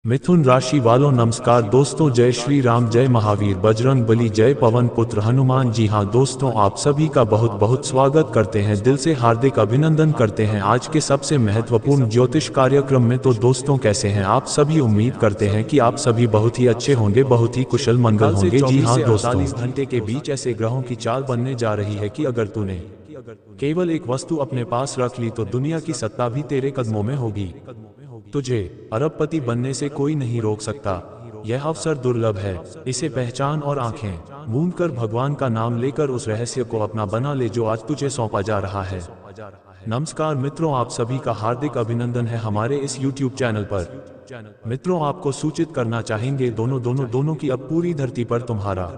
मिथुन राशि वालों नमस्कार दोस्तों, जय श्री राम, जय महावीर बजरंग बली, जय पवन पुत्र हनुमान। जी हाँ दोस्तों, आप सभी का बहुत बहुत स्वागत करते हैं, दिल से हार्दिक अभिनंदन करते हैं आज के सबसे महत्वपूर्ण ज्योतिष कार्यक्रम में। तो दोस्तों कैसे हैं आप सभी? उम्मीद करते हैं कि आप सभी बहुत ही अच्छे होंगे, बहुत ही कुशल मंगल होंगे। जी हाँ दोस्तों, 48 घंटे के बीच ऐसे ग्रहों की चाल बनने जा रही है कि अगर तूने केवल एक वस्तु अपने पास रख ली तो दुनिया की सत्ता भी तेरे कदमों में होगी। तुझे अरबपति बनने से कोई नहीं रोक सकता। यह अवसर दुर्लभ है, इसे पहचान और आंखें मूंद कर भगवान का नाम लेकर उस रहस्य को अपना बना ले जो आज तुझे सौंपा जा रहा है। नमस्कार मित्रों, आप सभी का हार्दिक अभिनंदन है हमारे इस YouTube चैनल पर। मित्रों, आपको सूचित करना चाहेंगे दोनों की अब पूरी धरती पर तुम्हारा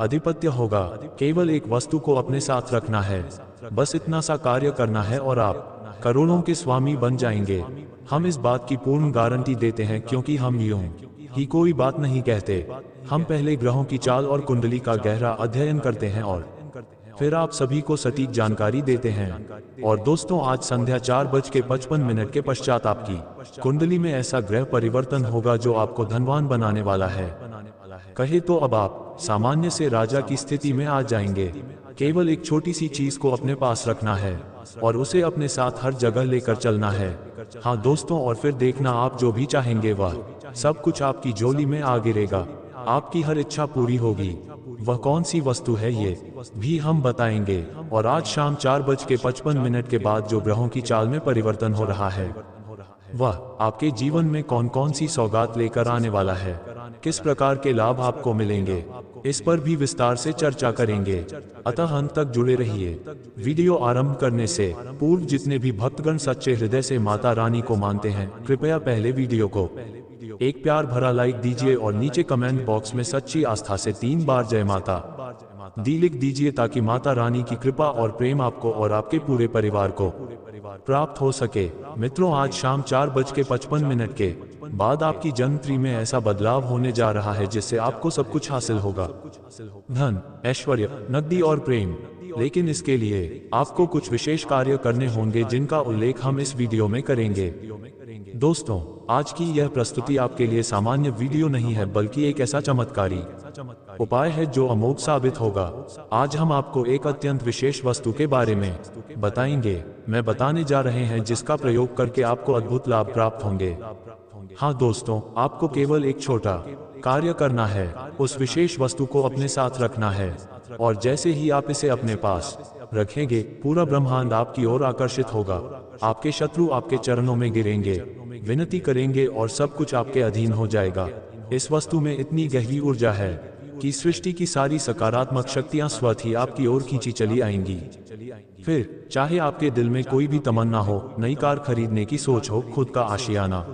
आधिपत्य होगा। केवल एक वस्तु को अपने साथ रखना है, बस इतना सा कार्य करना है और आप करोड़ों के स्वामी बन जाएंगे। हम इस बात की पूर्ण गारंटी देते हैं, क्योंकि हम यूं ही कोई बात नहीं कहते। हम पहले ग्रहों की चाल और कुंडली का गहरा अध्ययन करते हैं और फिर आप सभी को सटीक जानकारी देते हैं। और दोस्तों, आज संध्या 4:55 के पश्चात आपकी कुंडली में ऐसा ग्रह परिवर्तन होगा जो आपको धनवान बनाने वाला है। कहे तो अब आप सामान्य से राजा की स्थिति में आ जाएंगे। केवल एक छोटी सी चीज को अपने पास रखना है और उसे अपने साथ हर जगह लेकर चलना है। हाँ दोस्तों, और फिर देखना आप जो भी चाहेंगे वह सब कुछ आपकी झोली में आ गिरेगा। आपकी हर इच्छा पूरी होगी। वह कौन सी वस्तु है ये भी हम बताएंगे। और आज शाम 4:55 के बाद जो ग्रहों की चाल में परिवर्तन हो रहा है वह आपके जीवन में कौन कौन सी सौगात लेकर आने वाला है, किस प्रकार के लाभ आपको मिलेंगे, इस पर भी विस्तार से चर्चा करेंगे। अतः अंत तक जुड़े रहिए। वीडियो आरंभ करने से पूर्व जितने भी भक्तगण सच्चे हृदय से माता रानी को मानते हैं, कृपया पहले वीडियो को एक प्यार भरा लाइक दीजिए और नीचे कमेंट बॉक्स में सच्ची आस्था से 3 बार जय माता दी लिख दीजिए, ताकि माता रानी की कृपा और प्रेम आपको और आपके पूरे परिवार को प्राप्त हो सके। मित्रों, आज शाम 4:55 के बाद आपकी जन्मकुंडली में ऐसा बदलाव होने जा रहा है जिससे आपको सब कुछ हासिल होगा, धन, ऐश्वर्य, नकदी और प्रेम। लेकिन इसके लिए आपको कुछ विशेष कार्य करने होंगे जिनका उल्लेख हम इस वीडियो में करेंगे। दोस्तों, आज की यह प्रस्तुति आपके लिए सामान्य वीडियो नहीं है, बल्कि एक ऐसा चमत्कारी उपाय है जो अमोघ साबित होगा। आज हम आपको एक अत्यंत विशेष वस्तु के बारे में बताएंगे, मैं बताने जा रहे हैं, जिसका प्रयोग करके आपको अद्भुत लाभ प्राप्त होंगे। हाँ दोस्तों, आपको केवल एक छोटा कार्य करना है, उस विशेष वस्तु को अपने साथ रखना है और जैसे ही आप इसे अपने पास रखेंगे, पूरा ब्रह्मांड आपकी ओर आकर्षित होगा। आपके शत्रु आपके चरणों में गिरेंगे, विनती करेंगे और सब कुछ आपके अधीन हो जाएगा। इस वस्तु में इतनी गहरी ऊर्जा है कि सृष्टि की सारी सकारात्मक शक्तियां स्वतः ही आपकी ओर खींची चली आएंगी। फिर चाहे आपके दिल में कोई भी तमन्ना हो, नई कार खरीदने की सोच हो, खुद का आशियाना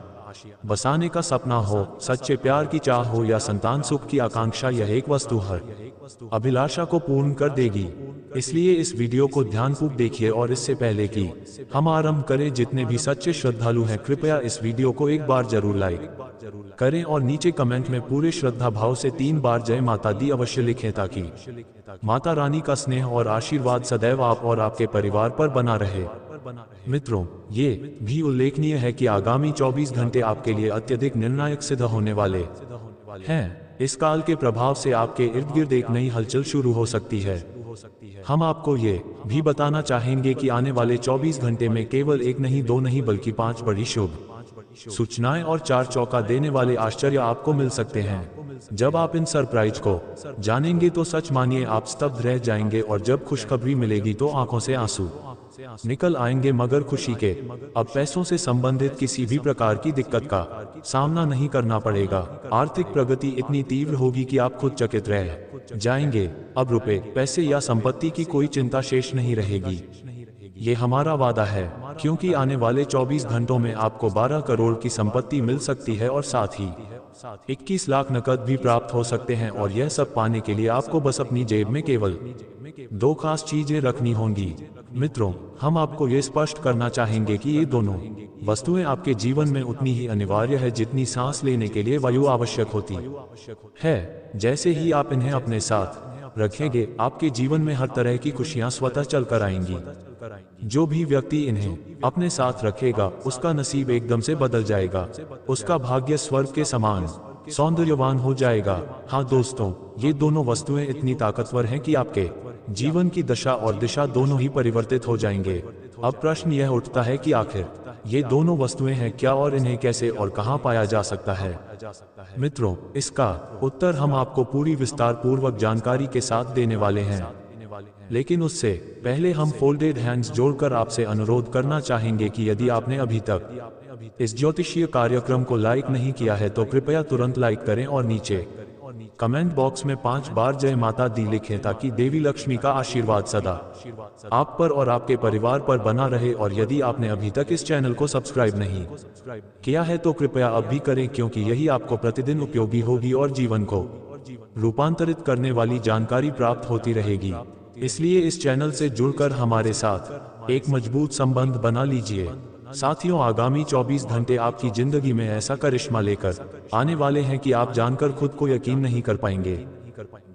बसाने का सपना हो, सच्चे प्यार की चाह हो या संतान सुख की आकांक्षा, यह एक वस्तु हर अभिलाषा को पूर्ण कर देगी। इसलिए इस वीडियो को ध्यानपूर्वक देखिए और इससे पहले कि हम आरंभ करें, जितने भी सच्चे श्रद्धालु हैं, कृपया इस वीडियो को एक बार जरूर लाइक करें और नीचे कमेंट में पूरे श्रद्धा भाव से 3 बार जय माता दी अवश्य लिखें, ताकि माता रानी का स्नेह और आशीर्वाद सदैव आप और आपके परिवार पर बना रहे। मित्रों, ये भी उल्लेखनीय है कि आगामी 24 घंटे आपके लिए अत्यधिक निर्णायक सिद्ध होने वाले हैं। इस काल के प्रभाव से आपके इर्द गिर्द एक नई हलचल शुरू हो सकती है। हम आपको ये भी बताना चाहेंगे कि आने वाले 24 घंटे में केवल एक नहीं, 2 नहीं, बल्कि 5 बड़ी शुभ सूचनाएं और 4 चौंका देने वाले आश्चर्य आपको मिल सकते हैं। जब आप इन सरप्राइज को जानेंगे तो सच मानिए आप स्तब्ध रह जाएंगे, और जब खुशखबरी मिलेगी तो आंखों से आंसू निकल आएंगे। मगर खुशी के अब पैसों से संबंधित किसी भी प्रकार की दिक्कत का सामना नहीं करना पड़ेगा। आर्थिक प्रगति इतनी तीव्र होगी कि आप खुद चकित रह जाएंगे। अब रुपए, पैसे या संपत्ति की कोई चिंता शेष नहीं रहेगी। ये हमारा वादा है, क्योंकि आने वाले 24 घंटों में आपको 12 करोड़ की संपत्ति मिल सकती है और साथ ही 21 लाख नकद भी प्राप्त हो सकते हैं। और यह सब पाने के लिए आपको बस अपनी जेब में केवल 2 खास चीजें रखनी होंगी। मित्रों, हम आपको ये स्पष्ट करना चाहेंगे कि ये दोनों वस्तुएं आपके जीवन में उतनी ही अनिवार्य है जितनी सांस लेने के लिए वायु आवश्यक होती है। जैसे ही आप इन्हें अपने साथ रखेंगे, आपके जीवन में हर तरह की खुशियां स्वतः चलकर आएंगी। जो भी व्यक्ति इन्हें अपने साथ रखेगा उसका नसीब एकदम से बदल जाएगा, उसका भाग्य स्वर्ग के समान सौंदर्यवान हो जाएगा। हाँ दोस्तों, ये दोनों वस्तुएं इतनी ताकतवर हैं कि आपके जीवन की दशा और दिशा दोनों ही परिवर्तित हो जाएंगे। अब प्रश्न यह उठता है कि आखिर ये दोनों वस्तुएं हैं क्या और इन्हें कैसे और कहां पाया जा सकता है। मित्रों, इसका उत्तर हम आपको पूरी विस्तार पूर्वक जानकारी के साथ देने वाले हैं, लेकिन उससे पहले हम फोल्डेड हैंड्स जोड़कर आपसे अनुरोध करना चाहेंगे कि यदि आपने अभी तक इस ज्योतिषीय कार्यक्रम को लाइक नहीं किया है तो कृपया तुरंत लाइक करें और नीचे कमेंट बॉक्स में 5 बार जय माता दी लिखें ताकि देवी लक्ष्मी का आशीर्वाद सदा आप पर और आपके परिवार पर बना रहे। और यदि आपने अभी तक इस चैनल को सब्सक्राइब नहीं किया है तो कृपया अब भी करें, क्योंकि यही आपको प्रतिदिन उपयोगी होगी और जीवन को रूपांतरित करने वाली जानकारी प्राप्त होती रहेगी। इसलिए इस चैनल से जुड़कर हमारे साथ एक मजबूत संबंध बना लीजिए। साथियों, आगामी 24 घंटे आपकी जिंदगी में ऐसा करिश्मा लेकर आने वाले हैं कि आप जानकर खुद को यकीन नहीं कर पाएंगे।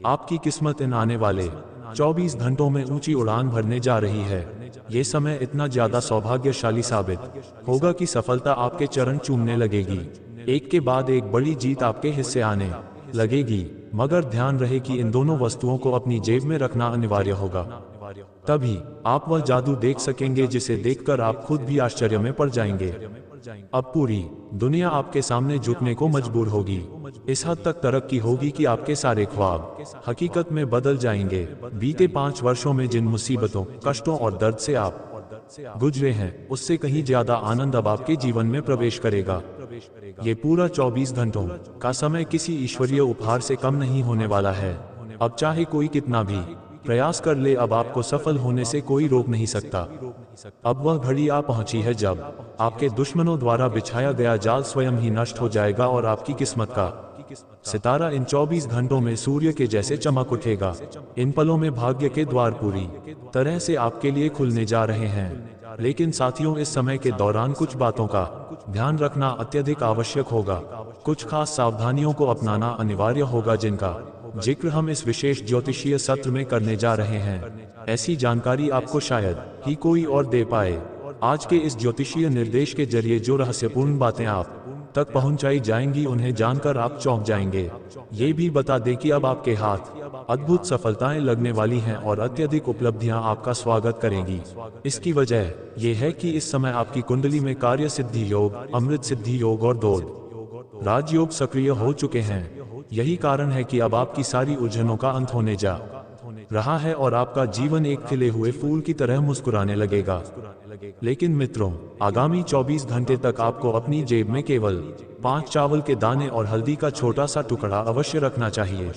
आपकी किस्मत इन आने वाले 24 घंटों में ऊंची उड़ान भरने जा रही है। ये समय इतना ज्यादा सौभाग्यशाली साबित होगा कि सफलता आपके चरण चूमने लगेगी। एक के बाद एक बड़ी जीत आपके हिस्से आने लगेगी, मगर ध्यान रहे कि इन दोनों वस्तुओं को अपनी जेब में रखना अनिवार्य होगा। तभी आप वह जादू देख सकेंगे जिसे देखकर आप खुद भी आश्चर्य में पड़ जाएंगे। अब पूरी दुनिया आपके सामने झुकने को मजबूर होगी। इस हद तक तरक्की होगी कि आपके सारे ख्वाब हकीकत में बदल जाएंगे। बीते 5 वर्षों में जिन मुसीबतों, कष्टों और दर्द से आप गुजरे हैं, उससे कहीं ज्यादा आनंद अब आपके जीवन में प्रवेश करेगा। ये पूरा 24 घंटों का समय किसी ईश्वरीय उपहार से कम नहीं होने वाला है। अब चाहे कोई कितना भी प्रयास कर ले, अब आपको सफल होने से कोई रोक नहीं सकता। अब वह घड़ी आ पहुंची है जब आपके दुश्मनों द्वारा बिछाया गया जाल स्वयं ही नष्ट हो जाएगा और आपकी किस्मत का सितारा इन 24 घंटों में सूर्य के जैसे चमक उठेगा। इन पलों में भाग्य के द्वार पूरी तरह से आपके लिए खुलने जा रहे हैं। लेकिन साथियों, इस समय के दौरान कुछ बातों का ध्यान रखना अत्यधिक आवश्यक होगा। कुछ खास सावधानियों को अपनाना अनिवार्य होगा जिनका जिक्र हम इस विशेष ज्योतिषीय सत्र में करने जा रहे हैं। ऐसी जानकारी आपको शायद ही कोई और दे पाए। आज के इस ज्योतिषीय निर्देश के जरिए जो रहस्यपूर्ण बातें आप तक पहुंचाई जाएंगी, उन्हें जानकर आप चौंक जाएंगे। ये भी बता दें कि अब आपके हाथ अद्भुत सफलताएं लगने वाली हैं और अत्यधिक उपलब्धियां आपका स्वागत करेंगी। इसकी वजह यह है कि इस समय आपकी कुंडली में कार्य सिद्धि योग, अमृत सिद्धि योग और दौड़ राजयोग सक्रिय हो चुके हैं। यही कारण है कि अब आपकी सारी उलझनों का अंत होने जा रहा है और आपका जीवन एक खिले हुए फूल की तरह मुस्कुराने लगेगा। लेकिन मित्रों, आगामी 24 घंटे तक आपको अपनी जेब में केवल 5 चावल के दाने और हल्दी का छोटा सा टुकड़ा अवश्य रखना चाहिए।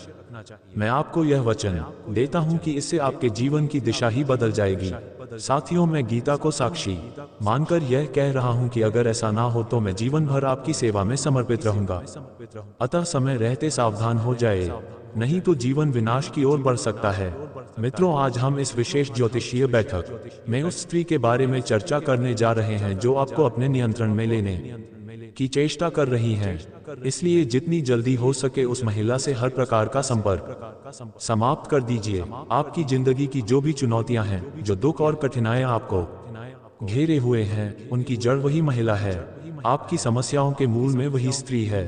मैं आपको यह वचन देता हूं कि इससे आपके जीवन की दिशा ही बदल जाएगी। साथियों, मैं गीता को साक्षी मानकर यह कह रहा हूं कि अगर ऐसा ना हो तो मैं जीवन भर आपकी सेवा में समर्पित रहूंगा। अतः समय रहते सावधान हो जाए, नहीं तो जीवन विनाश की ओर बढ़ सकता है। मित्रों, आज हम इस विशेष ज्योतिषीय बैठक में उस स्त्री के बारे में चर्चा करने जा रहे हैं जो आपको अपने नियंत्रण में लेने की चेष्टा कर रही हैं। इसलिए जितनी जल्दी हो सके उस महिला से हर प्रकार का संपर्क समाप्त कर दीजिए। आपकी जिंदगी की जो भी चुनौतियां हैं, जो दुख और कठिनाइयां आपको घेरे हुए हैं, उनकी जड़ वही महिला है। आपकी समस्याओं के मूल में वही स्त्री है।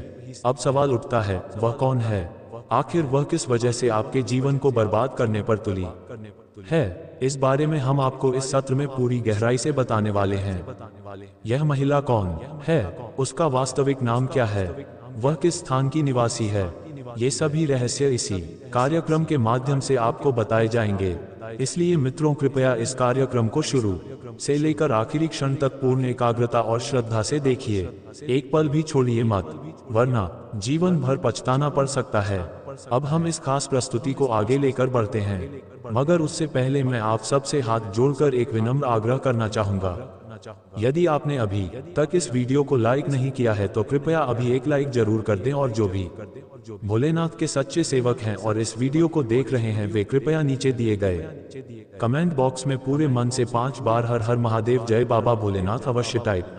अब सवाल उठता है, वह कौन है? आखिर वह किस वजह से आपके जीवन को बर्बाद करने पर तुली है? इस बारे में हम आपको इस सत्र में पूरी गहराई से बताने वाले हैं। यह महिला कौन है? उसका वास्तविक नाम क्या है? वह किस स्थान की निवासी है? ये सभी रहस्य इसी कार्यक्रम के माध्यम से आपको बताए जाएंगे। इसलिए मित्रों, कृपया इस कार्यक्रम को शुरू से लेकर आखिरी क्षण तक पूर्ण एकाग्रता और श्रद्धा से देखिए। एक पल भी छोड़िए मत, वरना जीवन भर पछताना पड़ सकता है। अब हम इस खास प्रस्तुति को आगे लेकर बढ़ते हैं, मगर उससे पहले मैं आप सबसे हाथ जोड़कर एक विनम्र आग्रह करना चाहूंगा। यदि आपने अभी तक इस वीडियो को लाइक नहीं किया है तो कृपया अभी एक लाइक जरूर कर दें, और जो भी भोलेनाथ के सच्चे सेवक हैं और इस वीडियो को देख रहे हैं, वे कृपया नीचे दिए गए कमेंट बॉक्स में पूरे मन से 5 बार हर हर महादेव जय बाबा भोलेनाथ अवश्य टाइप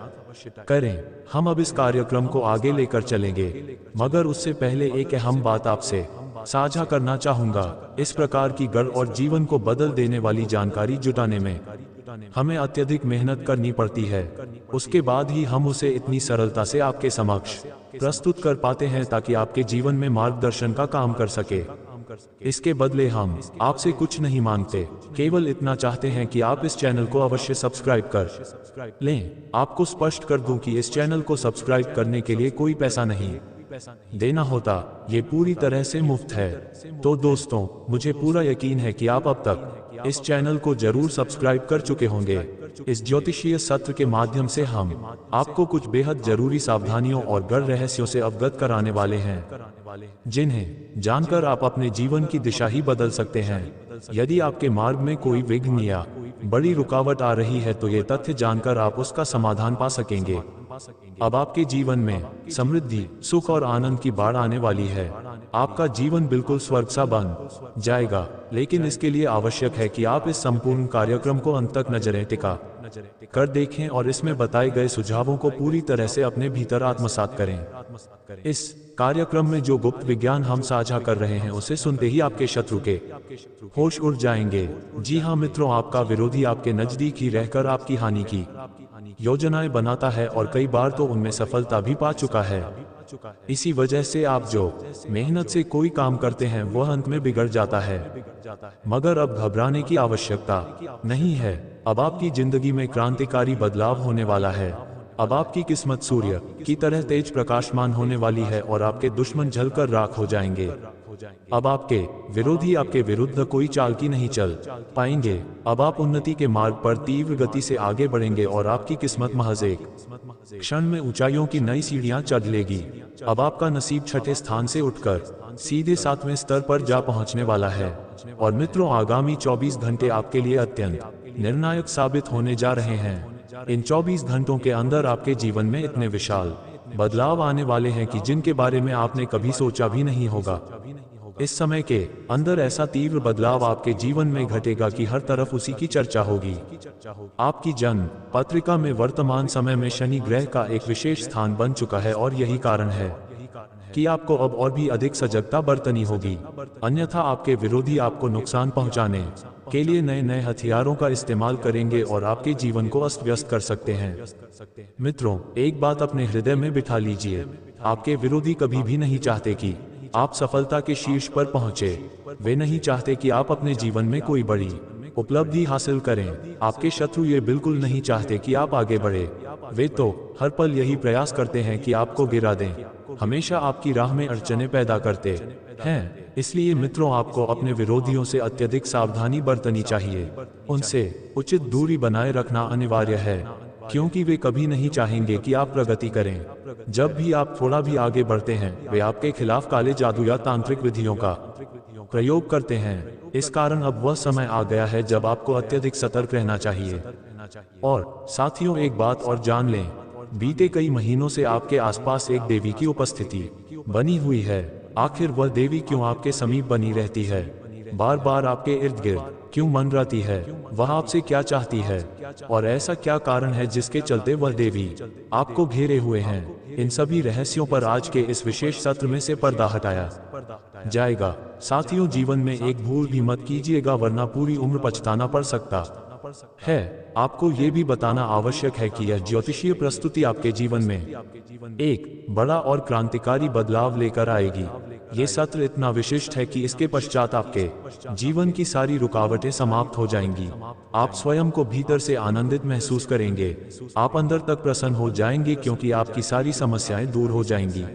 करें। हम अब इस कार्यक्रम को आगे लेकर चलेंगे, मगर उससे पहले एक अहम बात आपसे साझा करना चाहूंगा। इस प्रकार की गढ़ और जीवन को बदल देने वाली जानकारी जुटाने में हमें अत्यधिक मेहनत करनी पड़ती है। उसके बाद ही हम उसे इतनी सरलता से आपके समक्ष प्रस्तुत कर पाते हैं ताकि आपके जीवन में मार्गदर्शन का काम कर सके। इसके बदले हम आपसे कुछ नहीं मांगते, केवल इतना चाहते हैं कि आप इस चैनल को अवश्य सब्सक्राइब कर लें। आपको स्पष्ट कर दूं कि इस चैनल को सब्सक्राइब करने के लिए कोई पैसा नहीं देना होता, ये पूरी तरह से मुफ्त है। तो दोस्तों, मुझे पूरा यकीन है कि आप अब तक इस चैनल को जरूर सब्सक्राइब कर चुके होंगे। इस ज्योतिषीय सत्र के माध्यम से हम आपको कुछ बेहद जरूरी सावधानियों और गढ़ रहस्यों से अवगत कराने वाले हैं, जिन्हें जानकर आप अपने जीवन की दिशा ही बदल सकते हैं। यदि आपके मार्ग में कोई विघ्न या बड़ी रुकावट आ रही है तो ये तथ्य जानकर आप उसका समाधान पा सकेंगे। अब आपके जीवन में समृद्धि, सुख और आनंद की बाढ़ आने वाली है। आपका जीवन बिल्कुल स्वर्ग सा बन जाएगा, लेकिन इसके लिए आवश्यक है कि आप इस संपूर्ण कार्यक्रम को अंत तक नजरें टिका कर देखें और इसमें बताए गए सुझावों को पूरी तरह से अपने भीतर आत्मसात करें। इस कार्यक्रम में जो गुप्त विज्ञान हम साझा कर रहे हैं उसे सुनते ही आपके शत्रु के होश उड़ जाएंगे। जी हाँ मित्रों, आपका विरोधी आपके नजदीक ही रहकर आपकी हानि की योजनाएं बनाता है और कई बार तो उनमें सफलता भी पा चुका है। इसी वजह से आप जो मेहनत से कोई काम करते हैं वह अंत में बिगड़ जाता है। मगर अब घबराने की आवश्यकता नहीं है। अब आपकी जिंदगी में क्रांतिकारी बदलाव होने वाला है। अब आपकी किस्मत सूर्य की तरह तेज प्रकाशमान होने वाली है और आपके दुश्मन जलकर राख हो जाएंगे। अब आपके विरोधी आपके विरुद्ध कोई चाल की नहीं चल पाएंगे। अब आप उन्नति के मार्ग पर तीव्र गति से आगे बढ़ेंगे और आपकी किस्मत महज एक क्षण में ऊंचाइयों की नई सीढ़ियां चढ़ लेगी। अब आपका नसीब छठे स्थान से उठकर सीधे 7वें स्तर पर जा पहुंचने वाला है। और मित्रों, आगामी 24 घंटे आपके लिए अत्यंत निर्णायक साबित होने जा रहे हैं। इन 24 घंटों के अंदर आपके जीवन में इतने विशाल बदलाव आने वाले हैं कि जिनके बारे में आपने कभी सोचा भी नहीं होगा। इस समय के अंदर ऐसा तीव्र बदलाव आपके जीवन में घटेगा कि हर तरफ उसी की चर्चा होगी। आपकी जन्म पत्रिका में वर्तमान समय में शनि ग्रह का एक विशेष स्थान बन चुका है और यही कारण है कि आपको अब और भी अधिक सजगता बरतनी होगी, अन्यथा आपके विरोधी आपको नुकसान पहुंचाने के लिए नए नए हथियारों का इस्तेमाल करेंगे और आपके जीवन को अस्त व्यस्त कर सकते हैं। मित्रों, एक बात अपने हृदय में बिठा लीजिए, आपके विरोधी कभी भी नहीं चाहते कि आप सफलता के शीर्ष पर पहुंचे। वे नहीं चाहते कि आप अपने जीवन में कोई बड़ी उपलब्धि हासिल करें। आपके शत्रु ये बिल्कुल नहीं चाहते कि आप आगे बढ़े। वे तो हर पल यही प्रयास करते हैं कि आपको गिरा दें, हमेशा आपकी राह में अड़चनें पैदा करते हैं। इसलिए मित्रों, आपको अपने विरोधियों से अत्यधिक सावधानी बरतनी चाहिए। उनसे उचित दूरी बनाए रखना अनिवार्य है, क्योंकि वे कभी नहीं चाहेंगे कि आप प्रगति करें। जब भी आप थोड़ा भी आगे बढ़ते हैं, वे आपके खिलाफ काले जादू या तांत्रिक विधियों का प्रयोग करते हैं। इस कारण अब वह समय आ गया है जब आपको अत्यधिक सतर्क रहना चाहिए। और साथियों, एक बात और जान लें, बीते कई महीनों से आपके आसपास एक देवी की उपस्थिति बनी हुई है। आखिर वह देवी क्यों आपके समीप बनी रहती है, बार बार आपके इर्द गिर्द क्यों मंडराती है, वह आपसे क्या चाहती है और ऐसा क्या कारण है जिसके चलते वह देवी आपको घेरे हुए हैं? इन सभी रहस्यों पर आज के इस विशेष सत्र में से पर्दा हटाया जाएगा। साथियों, जीवन में एक भूल भी मत कीजिएगा, वरना पूरी उम्र पछताना पड़ सकता है। आपको ये भी बताना आवश्यक है कि यह ज्योतिषीय प्रस्तुति आपके जीवन में एक बड़ा और क्रांतिकारी बदलाव लेकर आएगी। ये सत्र इतना विशिष्ट है कि इसके पश्चात आपके जीवन की सारी रुकावटें समाप्त हो जाएंगी। आप स्वयं को भीतर से आनंदित महसूस करेंगे। आप अंदर तक प्रसन्न हो जाएंगे, क्योंकि आपकी सारी समस्याएं दूर हो जाएंगी।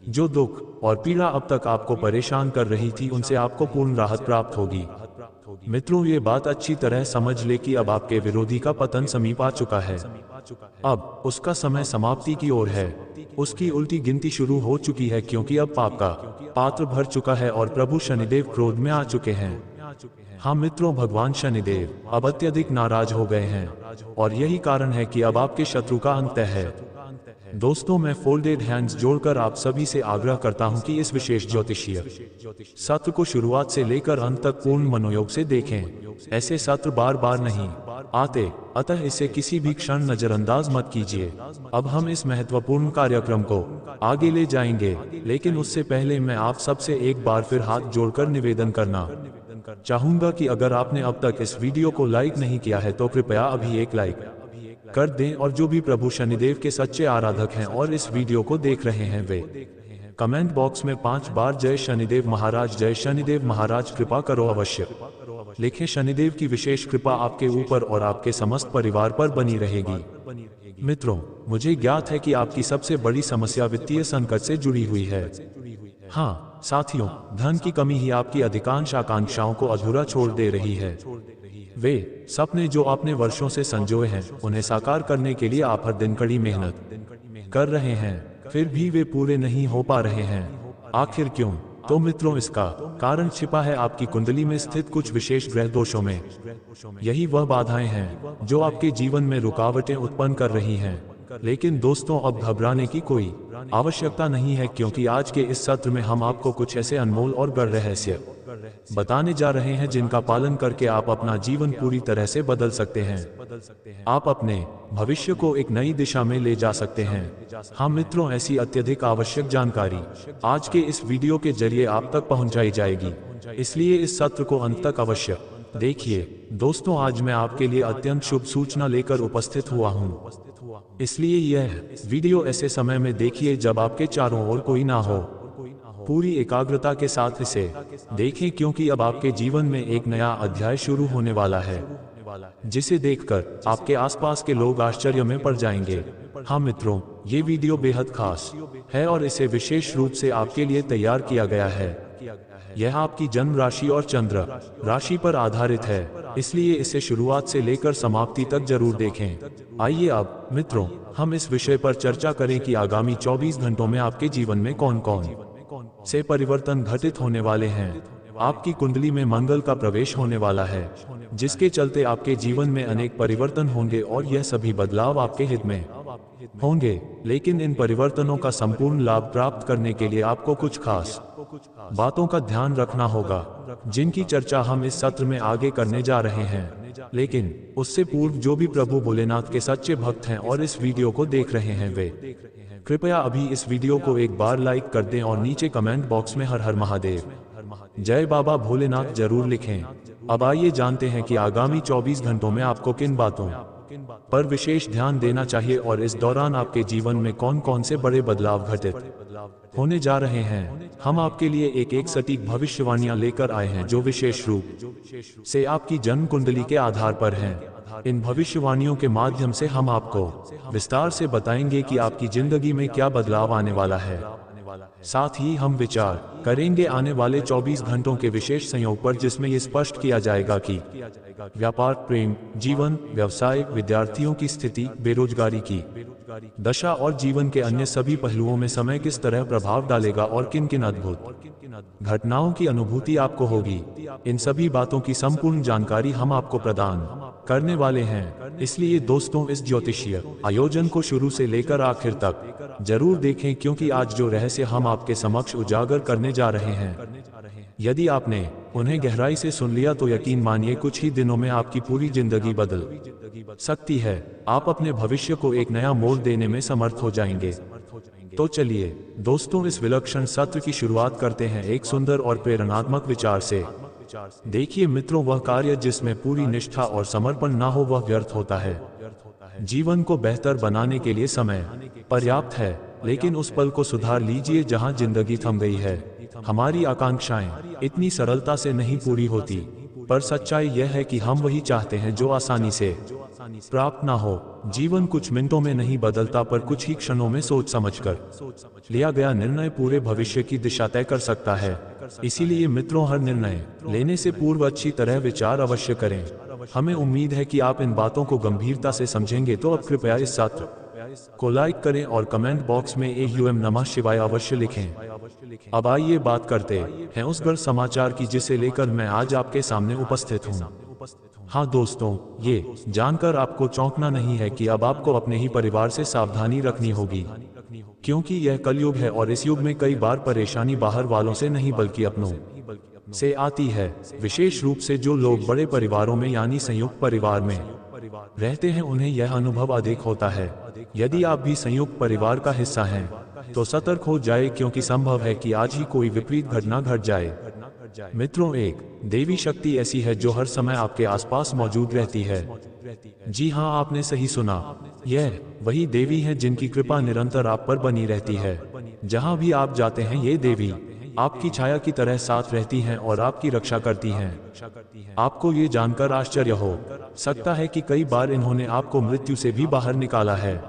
जो दुख और पीड़ा अब तक आपको परेशान कर रही थी, उनसे आपको पूर्ण राहत प्राप्त होगी। मित्रों, ये बात अच्छी तरह समझ ले कि अब आपके विरोधी का पतन समीप आ चुका है। अब उसका समय समाप्ति की ओर है। उसकी उल्टी गिनती शुरू हो चुकी है, क्योंकि अब पाप का पात्र भर चुका है और प्रभु शनिदेव क्रोध में आ चुके हैं। हाँ मित्रों, भगवान शनिदेव अब अत्यधिक नाराज हो गए हैं और यही कारण है कि अब आपके शत्रु का अंत है। दोस्तों, मैं फोल्डेड हैंड्स जोड़कर आप सभी से आग्रह करता हूं कि इस विशेष ज्योतिषीय सत्र को शुरुआत से लेकर अंत तक पूर्ण मनोयोग से देखें। ऐसे सत्र बार बार नहीं अतः इसे किसी भी क्षण नजरअंदाज मत कीजिए। अब हम इस महत्वपूर्ण कार्यक्रम को आगे ले जाएंगे, लेकिन उससे पहले मैं आप सबसे एक बार फिर हाथ जोड़कर निवेदन करना चाहूंगा कि अगर आपने अब तक इस वीडियो को लाइक नहीं किया है तो कृपया अभी एक लाइक कर दें, और जो भी प्रभु शनिदेव के सच्चे आराधक हैं और इस वीडियो को देख रहे हैं वे कमेंट बॉक्स में 5 बार जय शनिदेव महाराज कृपा करो अवश्य लिखें। शनिदेव की विशेष कृपा आपके ऊपर और आपके समस्त परिवार पर बनी रहेगी। मित्रों, मुझे ज्ञात है कि आपकी सबसे बड़ी समस्या वित्तीय संकट से जुड़ी हुई है। हाँ साथियों, धन की कमी ही आपकी अधिकांश आकांक्षाओं को अधूरा छोड़ दे रही है। वे सपने जो आपने वर्षों से संजोए हैं, उन्हें साकार करने के लिए आप हर दिन कड़ी मेहनत कर रहे हैं, फिर भी वे पूरे नहीं हो पा रहे हैं। आखिर क्यों? तो मित्रों, इसका कारण छिपा है आपकी कुंडली में स्थित कुछ विशेष ग्रह दोषों में। यही वह बाधाएं हैं जो आपके जीवन में रुकावटें उत्पन्न कर रही हैं। लेकिन दोस्तों, अब घबराने की कोई आवश्यकता नहीं है, क्योंकि आज के इस सत्र में हम आपको कुछ ऐसे अनमोल और गढ़ रहस्य बताने जा रहे हैं जिनका पालन करके आप अपना जीवन पूरी तरह से बदल सकते हैं। आप अपने भविष्य को एक नई दिशा में ले जा सकते हैं। हाँ मित्रों, ऐसी अत्यधिक आवश्यक जानकारी आज के इस वीडियो के जरिए आप तक पहुंचाई जाएगी, इसलिए इस सत्र को अंत तक अवश्य देखिए। दोस्तों, आज मैं आपके लिए अत्यंत शुभ सूचना लेकर उपस्थित हुआ हूँ, इसलिए यह वीडियो ऐसे समय में देखिए जब आपके चारों ओर कोई ना हो। पूरी एकाग्रता के साथ इसे देखें, क्योंकि अब आपके जीवन में एक नया अध्याय शुरू होने वाला है, जिसे देखकर आपके आसपास के लोग आश्चर्य में पड़ जाएंगे। हाँ मित्रों, ये वीडियो बेहद खास है और इसे विशेष रूप से आपके लिए तैयार किया गया है। यह आपकी जन्म राशि और चंद्र राशि पर आधारित है, इसलिए इसे शुरुआत से लेकर समाप्ति तक जरूर देखें। आइए अब मित्रों, हम इस विषय पर चर्चा करें कि आगामी 24 घंटों में आपके जीवन में कौन कौन से परिवर्तन घटित होने वाले हैं। आपकी कुंडली में मंगल का प्रवेश होने वाला है, जिसके चलते आपके जीवन में अनेक परिवर्तन होंगे और यह सभी बदलाव आपके हित में होंगे। लेकिन इन परिवर्तनों का संपूर्ण लाभ प्राप्त करने के लिए आपको कुछ खास बातों का ध्यान रखना होगा, जिनकी चर्चा हम इस सत्र में आगे करने जा रहे हैं। लेकिन उससे पूर्व जो भी प्रभु भोलेनाथ के सच्चे भक्त हैं और इस वीडियो को देख रहे हैं, वे कृपया अभी इस वीडियो को एक बार लाइक कर दें और नीचे कमेंट बॉक्स में हर हर महादेव जय बाबा भोलेनाथ जरूर लिखें। अब आइए जानते हैं कि आगामी 24 घंटों में आपको किन बातों पर विशेष ध्यान देना चाहिए और इस दौरान आपके जीवन में कौन कौन से बड़े बदलाव घटित होने जा रहे हैं। हम आपके लिए एक एक सटीक भविष्यवाणियां लेकर आए हैं जो विशेष रूप से आपकी जन्म कुंडली के आधार पर हैं। इन भविष्यवाणियों के माध्यम से हम आपको विस्तार से बताएंगे कि आपकी जिंदगी में क्या बदलाव आने वाला है। साथ ही हम विचार करेंगे आने वाले 24 घंटों के विशेष संयोग पर, जिसमें यह स्पष्ट किया जाएगा कि व्यापार, प्रेम, जीवन, व्यवसाय, विद्यार्थियों की स्थिति, बेरोजगारी की दशा और जीवन के अन्य सभी पहलुओं में समय किस तरह प्रभाव डालेगा और किन किन अद्भुत घटनाओं की अनुभूति आपको होगी। इन सभी बातों की संपूर्ण जानकारी हम आपको प्रदान करने वाले हैं। इसलिए दोस्तों, इस ज्योतिषीय आयोजन को शुरू से लेकर आखिर तक जरूर देखें, क्योंकि आज जो रहस्य हम आपके समक्ष उजागर करने जा रहे हैं, यदि आपने उन्हें गहराई से सुन लिया तो यकीन मानिए कुछ ही दिनों में आपकी पूरी जिंदगी बदल सकती है। आप अपने भविष्य को एक नया मोड़ देने में समर्थ हो जाएंगे। तो चलिए दोस्तों, इस विलक्षण सत्र की शुरुआत करते हैं एक सुंदर और प्रेरणात्मक विचार से। देखिए मित्रों, वह कार्य जिसमें पूरी निष्ठा और समर्पण ना हो वह व्यर्थ होता है। जीवन को बेहतर बनाने के लिए समय पर्याप्त है, लेकिन उस पल को सुधार लीजिए जहां जिंदगी थम गई है। हमारी आकांक्षाएं इतनी सरलता से नहीं पूरी होती, पर सच्चाई यह है कि हम वही चाहते हैं जो आसानी से प्राप्त ना हो। जीवन कुछ मिनटों में नहीं बदलता, पर कुछ ही क्षणों में सोच समझकर लिया गया निर्णय पूरे भविष्य की दिशा तय कर सकता है। इसीलिए मित्रों, हर निर्णय लेने से पूर्व अच्छी तरह विचार अवश्य करें। हमें उम्मीद है कि आप इन बातों को गंभीरता से समझेंगे। तो अब कृपया इस सत्र को लाइक करें और कमेंट बॉक्स में एहुएम नमः शिवाय अवश्य लिखें। अब आइए बात करते हैं उस गढ़ समाचार की जिसे लेकर मैं आज आपके सामने उपस्थित हूँ। हाँ दोस्तों, ये जानकर आपको चौंकना नहीं है कि अब आपको अपने ही परिवार से सावधानी रखनी होगी, क्योंकि यह कलयुग है और इस युग में कई बार परेशानी बाहर वालों से नहीं बल्कि अपनों से आती है। विशेष रूप से जो लोग बड़े परिवारों में यानी संयुक्त परिवार में रहते हैं उन्हें यह अनुभव अधिक होता है। यदि आप भी संयुक्त परिवार का हिस्सा हैं, तो सतर्क हो जाए क्योंकि संभव है कि आज ही कोई विपरीत घटना घट जाए। मित्रों, एक देवी शक्ति ऐसी है जो हर समय आपके आसपास मौजूद रहती है। जी हाँ, आपने सही सुना। यह वही देवी है जिनकी कृपा निरंतर आप पर बनी रहती है। जहाँ भी आप जाते हैं, ये देवी आपकी छाया की तरह साथ रहती हैं और आपकी रक्षा करती हैं। आपको ये जानकर आश्चर्य हो सकता है कि कई बार इन्होंने आपको मृत्यु से भी बाहर निकाला है।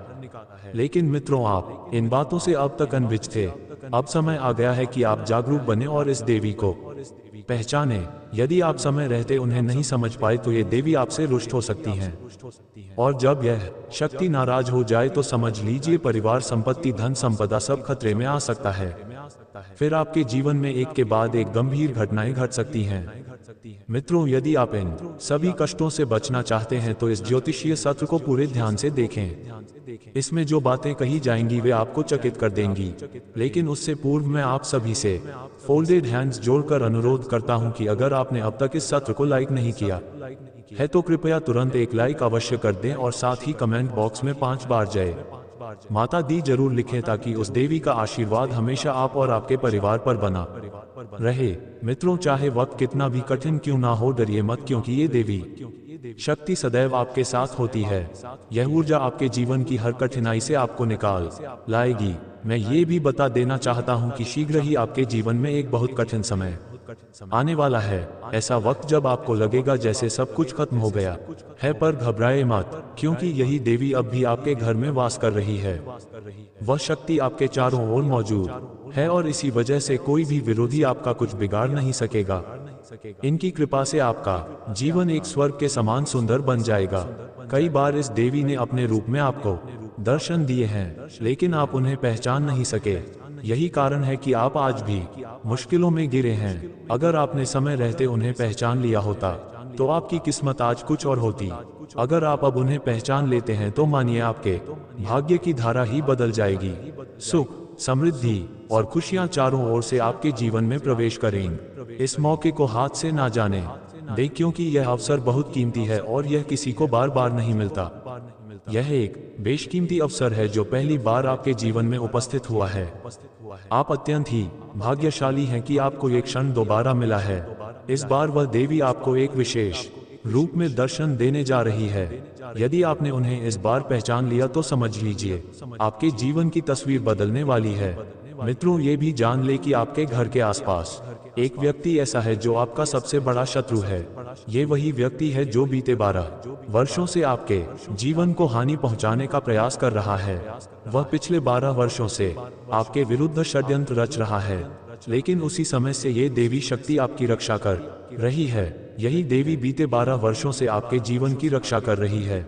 लेकिन मित्रों, आप इन बातों से अब तक अनभिज्ञ थे। अब समय आ गया है कि आप जागरूक बने और इस देवी को पहचाने। यदि आप समय रहते उन्हें नहीं समझ पाए तो ये देवी आपसे रुष्ट हो सकती हैं। और जब यह शक्ति नाराज हो जाए तो समझ लीजिए परिवार, संपत्ति, धन संपदा सब खतरे में आ सकता है। फिर आपके जीवन में एक के बाद एक गंभीर घटनाएं घट सकती हैं। मित्रों, यदि आप इन सभी कष्टों से बचना चाहते हैं तो इस ज्योतिषीय सत्र को पूरे ध्यान से देखें। इसमें जो बातें कही जाएंगी वे आपको चकित कर देंगी। लेकिन उससे पूर्व मैं आप सभी से फोल्डेड हैंड्स जोड़कर अनुरोध करता हूं कि अगर आपने अब तक इस सत्र को लाइक नहीं किया है तो कृपया तुरंत एक लाइक अवश्य कर दें और साथ ही कमेंट बॉक्स में 5 बार जय माता दी जरूर लिखें ताकि उस देवी का आशीर्वाद हमेशा आप और आपके परिवार पर बना रहे। मित्रों, चाहे वक्त कितना भी कठिन क्यों ना हो, डरिए मत, क्योंकि ये देवी शक्ति सदैव आपके साथ होती है। यह ऊर्जा आपके जीवन की हर कठिनाई से आपको निकाल लाएगी। मैं ये भी बता देना चाहता हूँ कि शीघ्र ही आपके जीवन में एक बहुत कठिन समय आने वाला है। ऐसा वक्त जब आपको लगेगा जैसे सब कुछ खत्म हो गया है, पर घबराए मत, क्योंकि यही देवी अब भी आपके घर में वास कर रही है। वह शक्ति आपके चारों ओर मौजूद है और इसी वजह से कोई भी विरोधी आपका कुछ बिगाड़ नहीं सकेगा। इनकी कृपा से आपका जीवन एक स्वर्ग के समान सुंदर बन जाएगा। कई बार इस देवी ने अपने रूप में आपको दर्शन दिए हैं, लेकिन आप उन्हें पहचान नहीं सके। यही कारण है कि आप आज भी मुश्किलों में गिरे हैं। अगर आपने समय रहते उन्हें पहचान लिया होता तो आपकी किस्मत आज कुछ और होती। अगर आप अब उन्हें पहचान लेते हैं तो मानिए आपके भाग्य की धारा ही बदल जाएगी। सुख, समृद्धि और खुशियां चारों ओर से आपके जीवन में प्रवेश करेंगी। इस मौके को हाथ से ना जाने दे, क्योंकि यह अवसर बहुत कीमती है और यह किसी को बार बार नहीं मिलता। यह एक बेशकीमती अवसर है जो पहली बार आपके जीवन में उपस्थित हुआ है। आप अत्यंत ही भाग्यशाली हैं कि आपको ये क्षण दोबारा मिला है। इस बार वह देवी आपको एक विशेष रूप में दर्शन देने जा रही है। यदि आपने उन्हें इस बार पहचान लिया तो समझ लीजिए आपके जीवन की तस्वीर बदलने वाली है। मित्रों, ये भी जान ले कि आपके घर के आसपास एक व्यक्ति ऐसा है जो आपका सबसे बड़ा शत्रु है। ये वही व्यक्ति है जो बीते 12 वर्षों से आपके जीवन को हानि पहुंचाने का प्रयास कर रहा है। वह पिछले 12 वर्षों से आपके विरुद्ध षड्यंत्र रच रहा है, लेकिन उसी समय से ये देवी शक्ति आपकी रक्षा कर रही है। यही देवी बीते 12 वर्षों से आपके जीवन की रक्षा कर रही है।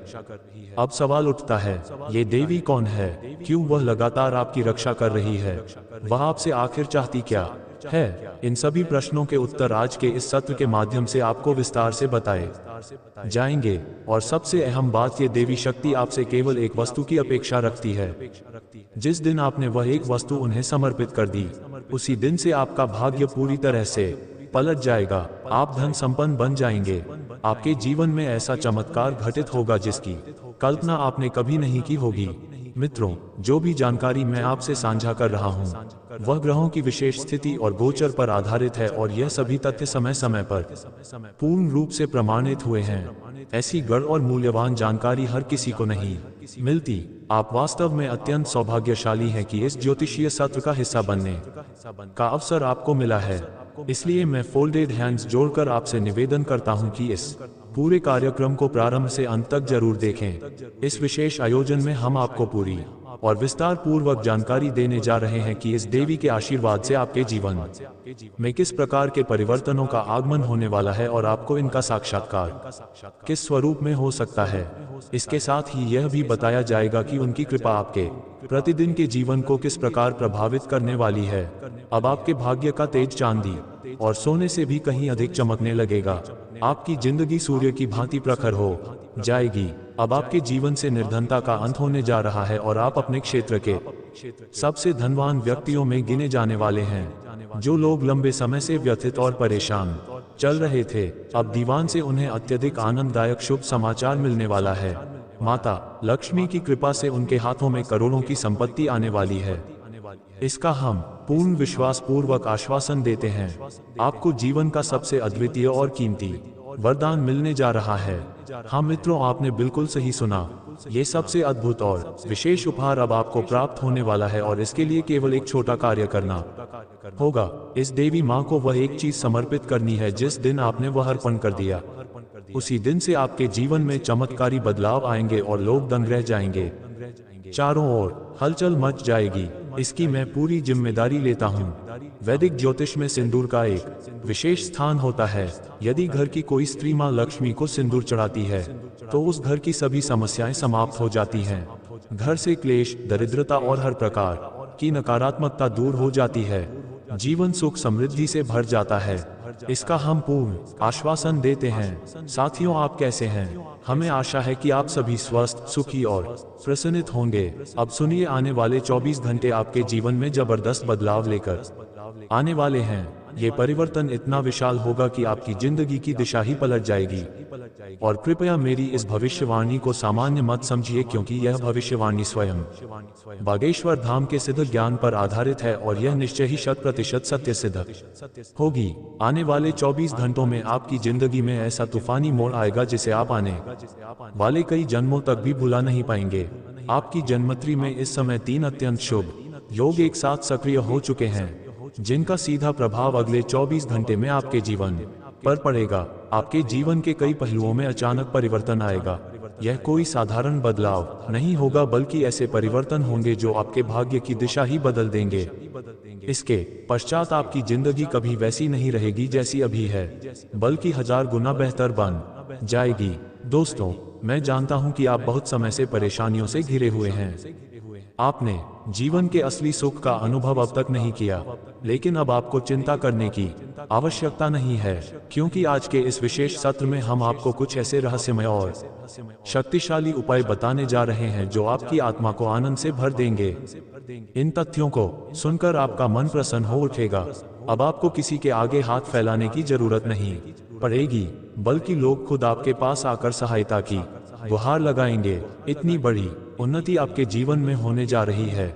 अब सवाल उठता है, ये देवी कौन है? क्यों वह लगातार आपकी रक्षा कर रही है? वह आपसे आखिर चाहती क्या है? इन सभी प्रश्नों के उत्तर आज के इस सत्र के माध्यम से आपको विस्तार से बताए जाएंगे। और सबसे अहम बात, ये देवी शक्ति आपसे केवल एक वस्तु की अपेक्षा रखती है। जिस दिन आपने वह एक वस्तु उन्हें समर्पित कर दी, उसी दिन से आपका भाग्य पूरी तरह से पलट जाएगा। आप धन संपन्न बन जाएंगे। आपके जीवन में ऐसा चमत्कार घटित होगा जिसकी कल्पना आपने कभी नहीं की होगी। मित्रों, जो भी जानकारी मैं आपसे साझा कर रहा हूँ वह ग्रहों की विशेष स्थिति और गोचर पर आधारित है और यह सभी तथ्य समय समय पर पूर्ण रूप से प्रमाणित हुए हैं। ऐसी गढ़ और मूल्यवान जानकारी हर किसी को नहीं मिलती। आप वास्तव में अत्यंत सौभाग्यशाली हैं कि इस ज्योतिषीय सत्र का हिस्सा बनने का अवसर आपको मिला है। इसलिए मैं फोल्डेड हैंड्स जोड़कर आपसे निवेदन करता हूं कि इस पूरे कार्यक्रम को प्रारंभ से अंत तक जरूर देखें। इस विशेष आयोजन में हम आपको पूरी और विस्तार पूर्वक जानकारी देने जा रहे हैं कि इस देवी के आशीर्वाद से आपके जीवन में किस प्रकार के परिवर्तनों का आगमन होने वाला है और आपको इनका साक्षात्कार किस स्वरूप में हो सकता है। इसके साथ ही यह भी बताया जाएगा कि उनकी कृपा आपके प्रतिदिन के जीवन को किस प्रकार प्रभावित करने वाली है। अब आपके भाग्य का तेज चांदी और सोने से भी कहीं अधिक चमकने लगेगा। आपकी जिंदगी सूर्य की भांति प्रखर हो जाएगी। अब आपके जीवन से निर्धनता का अंत होने जा रहा है और आप अपने क्षेत्र के सबसे धनवान व्यक्तियों में गिने जाने वाले हैं। जो लोग लंबे समय से व्यथित और परेशान चल रहे थे, अब दीवान से उन्हें अत्यधिक आनंददायक शुभ समाचार मिलने वाला है। माता लक्ष्मी की कृपा से उनके हाथों में करोड़ों की संपत्ति आने वाली है। इसका हम पूर्ण विश्वास पूर्वक आश्वासन देते हैं। आपको जीवन का सबसे अद्वितीय और कीमती वरदान मिलने जा रहा है। हाँ मित्रों, आपने बिल्कुल सही सुना। ये सबसे अद्भुत और विशेष उपहार अब आपको प्राप्त होने वाला है और इसके लिए केवल एक छोटा कार्य करना होगा। इस देवी माँ को वह एक चीज समर्पित करनी है जिस दिन आपने वह अर्पण कर दिया। उसी दिन से आपके जीवन में चमत्कारी बदलाव आएंगे और लोग दंग रह जाएंगे। चारों ओर हलचल मच जाएगी। इसकी मैं पूरी जिम्मेदारी लेता हूँ। वैदिक ज्योतिष में सिंदूर का एक विशेष स्थान होता है। यदि घर की कोई स्त्री माँ लक्ष्मी को सिंदूर चढ़ाती है तो उस घर की सभी समस्याएं समाप्त हो जाती हैं। घर से क्लेश, दरिद्रता और हर प्रकार की नकारात्मकता दूर हो जाती है। जीवन सुख समृद्धि से भर जाता है। इसका हम पूर्ण आश्वासन देते हैं। साथियों, आप कैसे हैं? हमें आशा है कि आप सभी स्वस्थ, सुखी और प्रसन्नित होंगे। अब सुनिए, आने वाले 24 घंटे आपके जीवन में जबरदस्त बदलाव लेकर आने वाले हैं। ये परिवर्तन इतना विशाल होगा कि आपकी जिंदगी की दिशा ही पलट जाएगी। और कृपया मेरी इस भविष्यवाणी को सामान्य मत समझिए, क्योंकि यह भविष्यवाणी स्वयं बागेश्वर धाम के सिद्ध ज्ञान पर आधारित है और यह निश्चय ही 100% सत्य सिद्ध होगी। आने वाले 24 घंटों में आपकी जिंदगी में ऐसा तूफानी मोड़ आएगा जिसे आप आने वाले कई जन्मों तक भी भुला नहीं पाएंगे। आपकी जन्मत्री में इस समय 3 अत्यंत शुभ योग एक साथ सक्रिय हो चुके हैं, जिनका सीधा प्रभाव अगले 24 घंटे में आपके जीवन पर पड़ेगा। आपके जीवन के कई पहलुओं में अचानक परिवर्तन आएगा। यह कोई साधारण बदलाव नहीं होगा, बल्कि ऐसे परिवर्तन होंगे जो आपके भाग्य की दिशा ही बदल देंगे। इसके पश्चात आपकी जिंदगी कभी वैसी नहीं रहेगी जैसी अभी है, बल्कि 1000 गुना बेहतर बन जाएगी। दोस्तों, मैं जानता हूं कि आप बहुत समय से परेशानियों से घिरे हुए हैं। आपने जीवन के असली सुख का अनुभव अब तक नहीं किया, लेकिन अब आपको चिंता करने की आवश्यकता नहीं है, क्योंकि आज के इस विशेष सत्र में हम आपको कुछ ऐसे रहस्यमय और शक्तिशाली उपाय बताने जा रहे हैं जो आपकी आत्मा को आनंद से भर देंगे। इन तथ्यों को सुनकर आपका मन प्रसन्न हो उठेगा। अब आपको किसी के आगे हाथ फैलाने की जरूरत नहीं पड़ेगी, बल्कि लोग खुद आपके पास आकर सहायता की गुहार लगाएंगे। इतनी बड़ी उन्नति आपके जीवन में होने जा रही है।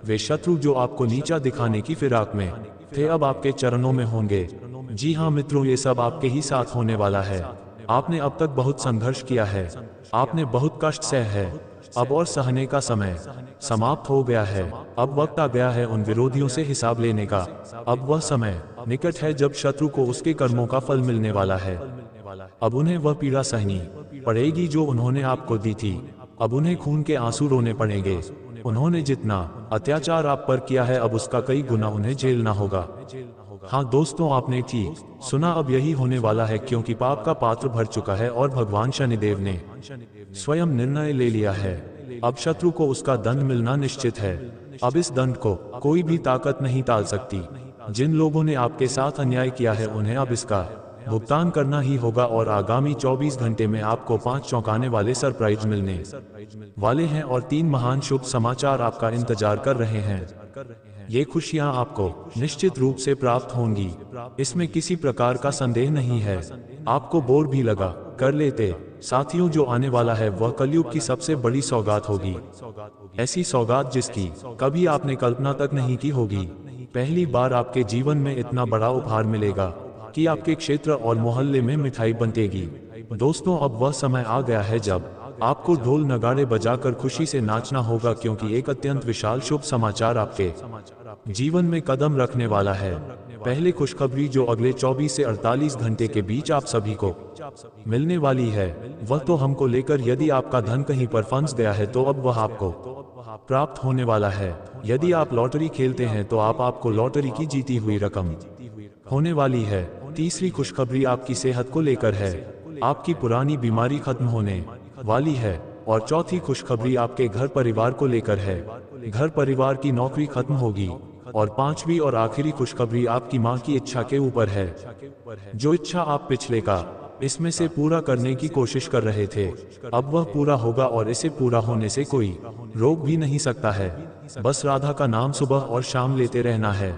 वे शत्रु जो आपको नीचा दिखाने की फिराक में थे, अब आपके चरणों में होंगे। जी हाँ मित्रों, ये सब आपके ही साथ होने वाला है। आपने अब तक बहुत संघर्ष किया है, आपने बहुत कष्ट सह है। अब और सहने का समय समाप्त हो गया है। अब वक्त आ गया है उन विरोधियों से हिसाब लेने का। अब वह समय निकट है जब शत्रु को उसके कर्मों का फल मिलने वाला है। अब उन्हें वह पीड़ा सहनी पड़ेगी जो उन्होंने आपको दी थी। अब उन्हें खून के आंसू रोने पड़ेंगे। उन्होंने जितना अत्याचार आप पर किया है, अब उसका कई गुना उन्हें झेलना होगा। हाँ दोस्तों, आपने ठीक सुना। अब यही होने वाला है, क्योंकि पाप का पात्र भर चुका है और भगवान शनिदेव ने स्वयं निर्णय ले लिया है। अब शत्रु को उसका दंड मिलना निश्चित है। अब इस दंड को कोई भी ताकत नहीं टाल सकती। जिन लोगों ने आपके साथ अन्याय किया है, उन्हें अब इसका भुगतान करना ही होगा। और आगामी 24 घंटे में आपको 5 चौंकाने वाले सरप्राइज मिलने वाले हैं और 3 महान शुभ समाचार आपका इंतजार कर रहे हैं। ये खुशियां आपको निश्चित रूप से प्राप्त होंगी, इसमें किसी प्रकार का संदेह नहीं है। आपको बोर भी लगा कर लेते। साथियों, जो आने वाला है वह कलयुग की सबसे बड़ी सौगात होगी। ऐसी सौगात जिसकी कभी आपने कल्पना तक नहीं की होगी। पहली बार आपके जीवन में इतना बड़ा उपहार मिलेगा कि आपके क्षेत्र और मोहल्ले में मिठाई बंटेगी। दोस्तों, अब वह समय आ गया है जब आपको ढोल नगाड़े बजाकर खुशी से नाचना होगा, क्योंकि एक अत्यंत विशाल शुभ समाचार आपके जीवन में कदम रखने वाला है। पहले खुशखबरी जो अगले 24 से 48 घंटे के बीच आप सभी को मिलने वाली है, वह तो हमको लेकर यदि आपका धन कहीं पर फंस गया है तो अब वह आपको प्राप्त होने वाला है। यदि आप लॉटरी खेलते हैं तो आपको लॉटरी की जीती हुई रकम होने वाली है। तीसरी खुशखबरी आपकी सेहत को लेकर है। आपकी पुरानी बीमारी खत्म होने वाली है। और चौथी खुशखबरी आपके घर परिवार को लेकर है। घर परिवार की नौकरी खत्म होगी। और पांचवी और आखिरी खुशखबरी आपकी मां की इच्छा के ऊपर है। जो इच्छा आप पिछले का इसमें से पूरा करने की कोशिश कर रहे थे, अब वह पूरा होगा और इसे पूरा होने से कोई रोक भी नहीं सकता है। बस राधा का नाम सुबह और शाम लेते रहना है।